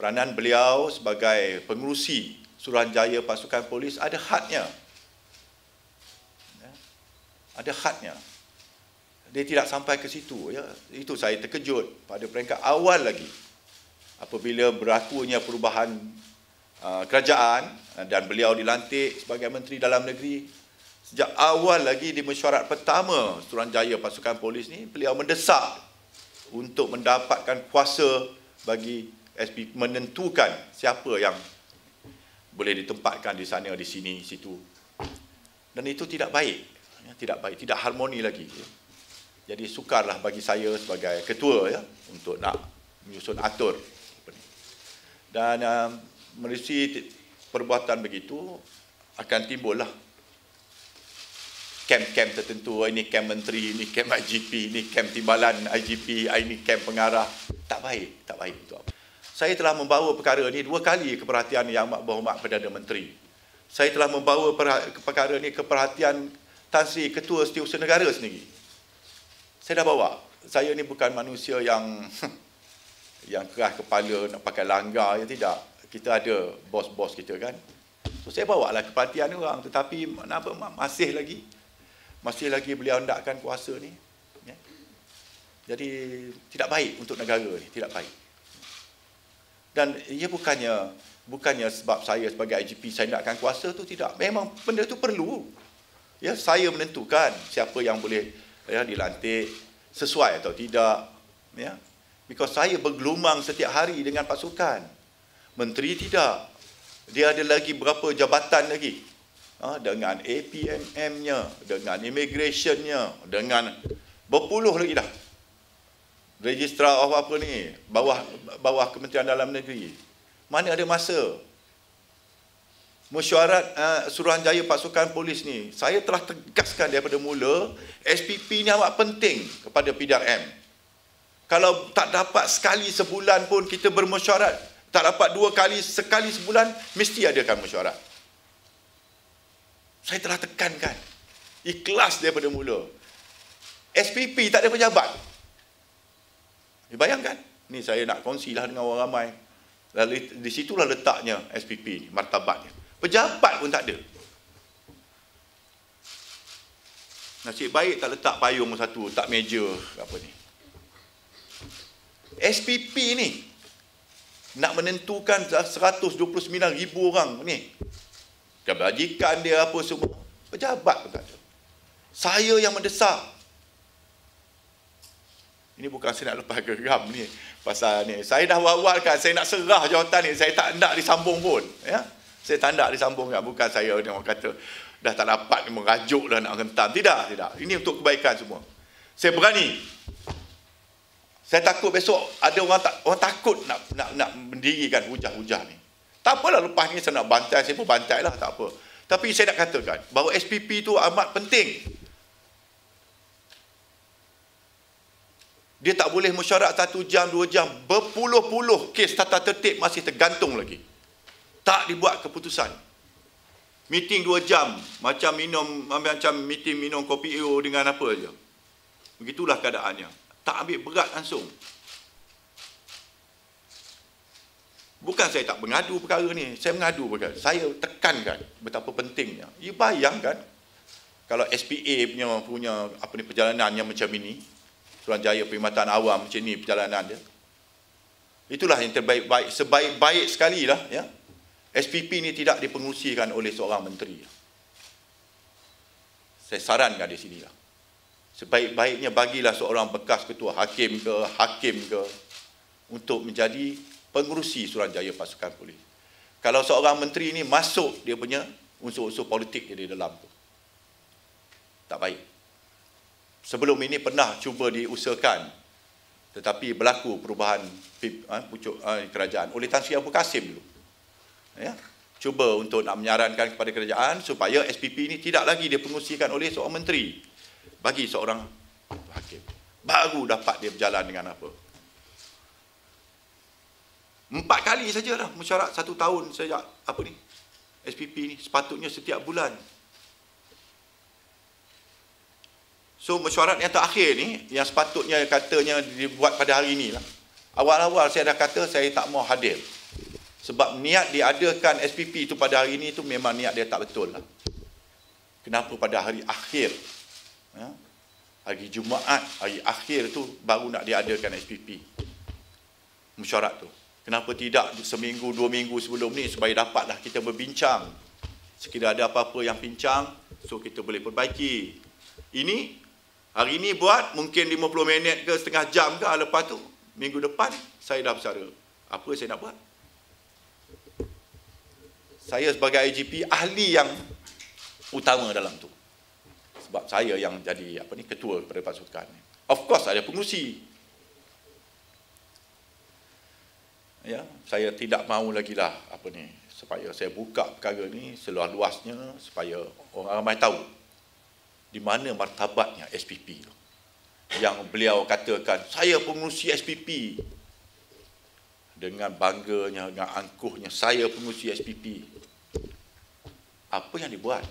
peranan beliau sebagai pengerusi Suruhanjaya Pasukan Polis ada hadnya. Ada hadnya. Dia tidak sampai ke situ. Ya. Itu saya terkejut pada peringkat awal lagi. Apabila berlakunya perubahan kerajaan dan beliau dilantik sebagai Menteri Dalam Negeri, sejak awal lagi di mesyuarat pertama Suruhanjaya Pasukan Polis ni, beliau mendesak untuk mendapatkan kuasa bagi SPP menentukan siapa yang boleh ditempatkan di sana, di sini, situ. Dan itu tidak baik. Ya, tidak baik, tidak harmoni lagi. Ya. Jadi sukarlah bagi saya sebagai ketua ya untuk nak menyusun atur. Dan melalui perbuatan begitu akan timbullah kem-kem tertentu. Ini kem menteri, ini kem IGP, ini kem timbalan IGP, ini kem pengarah. Tak baik, tak baik itu. Saya telah membawa perkara ini 2 kali ke perhatian Yang Amat Berhormat Perdana Menteri. Saya telah membawa perkara ini ke perhatian Tan Sri Ketua Setiausaha Negara sendiri. Saya dah bawa. Saya ni bukan manusia yang keras kepala nak pakai langgar, ya tidak. Kita ada bos-bos kita kan. So saya bawa lah ke perhatian orang, tetapi masih lagi beliau hendakkan kuasa ni. Ya. Jadi tidak baik untuk negara ni, tidak baik. Dan ia bukannya sebab saya sebagai IGP saya hendakkan kuasa tu, tidak. Memang benda tu perlu. Ya, saya menentukan siapa yang boleh ya dilantik sesuai atau tidak, ya. Because saya bergelumang setiap hari dengan pasukan. Menteri tidak. Dia ada lagi berapa jabatan lagi. Dengan APMM-nya, dengan immigration-nya, dengan berpuluh lagi dah. Registrar of apa ni, bawah Kementerian Dalam Negeri. Mana ada masa? Mesyuarat Suruhanjaya Pasukan Polis ni, saya telah tegaskan daripada mula, SPP ni amat penting kepada PDRM. Kalau tak dapat sekali sebulan pun kita bermesyuarat, tak dapat sekali sebulan, mesti adakan mesyuarat. Saya telah tekankan, ikhlas daripada mula. SPP tak ada pejabat. Bayangkan, ni saya nak kongsilah dengan orang ramai. Lalu di situlah letaknya SPP ni, martabatnya. Pejabat pun tak ada. Nasib baik tak letak payung satu, tak meja apa ni. SPP ni nak menentukan 129,000 orang ni. Kebajikan dia apa semua. Pejabat pun tak ada. Saya yang mendesak. Ini bukan saya nak lepas geram ni pasal ni. Saya dah war-warkan, saya nak serah jawatan ni, saya tak nak disambung pun, ya. Saya tak nak disambung kan, bukan saya orang kata dah tak dapat merajuklah nak hentam. Tidak. Ini untuk kebaikan semua. Saya berani. Saya takut besok ada orang takut nak mendirikan hujah-hujah ni. Tak apalah, lepas ni saya nak bantai, saya pun bantailah, tak apa. Tapi saya nak katakan bahawa SPP tu amat penting. Dia tak boleh mesyuarat 1 jam, 2 jam. Berpuluh-puluh kes tata tertib masih tergantung lagi. Tak dibuat keputusan. Meeting 2 jam. Macam meeting minum kopi EO dengan apa saja. Begitulah keadaannya. Tak ambil berat langsung. Bukan saya tak mengadu perkara ni. Saya mengadu perkara. Saya tekankan betapa pentingnya. You bayangkan. Kalau SPA punya perjalanan yang macam ini. Suruhanjaya Perkhidmatan Awam macam ni perjalanan dia. Itulah yang terbaik-baik, sebaik-baik sekali lah ya. SPP ni tidak dipengerusikan oleh seorang menteri. Saya sarankan di sinilah. Sebaik-baiknya bagilah seorang bekas ketua hakim ke untuk menjadi pengerusi Suruhanjaya Pasukan Polis. Kalau seorang menteri ni masuk dia punya unsur-unsur politik di dalam tu. Tak baik. Sebelum ini pernah cuba diusahakan, tetapi berlaku perubahan pucuk kerajaan oleh Tan Sri Abdul Kasim dulu. Ya, cuba untuk nak menyarankan kepada kerajaan supaya SPP ini tidak lagi dipengerusikan oleh seorang menteri, bagi seorang hakim. Baru dapat dia berjalan dengan apa. 4 kali sajalah mesyuarat 1 tahun sejak SPP ni, sepatutnya setiap bulan. So mesyuarat yang terakhir ni, yang sepatutnya katanya dibuat pada hari ini lah. Awal-awal saya dah kata saya tak mau hadir. Sebab niat diadakan SPP itu pada hari ini itu memang niat dia tak betul lah. Kenapa pada hari akhir, hari Jumaat, hari akhir tu baru nak diadakan SPP mesyuarat tu? Kenapa tidak seminggu, 2 minggu sebelum ni supaya dapatlah kita berbincang. Sekiranya ada apa-apa yang pincang, so kita boleh perbaiki. Ini, hari ini buat mungkin 50 minit ke setengah jam ke, lepas tu minggu depan saya dah bersara. Apa saya nak buat? Saya sebagai IGP ahli yang utama dalam tu. Sebab saya yang jadi ketua kepada pasukan. Of course ada pengurusi. Ya, saya tidak mahu lagi lah supaya saya buka perkara ni seluas-luasnya supaya orang ramai tahu di mana martabatnya SPP tu. Yang beliau katakan, saya pengurusi SPP. Dengan bangganya, dengan angkuhnya, saya pengurusi SPP. Apa yang dibuat?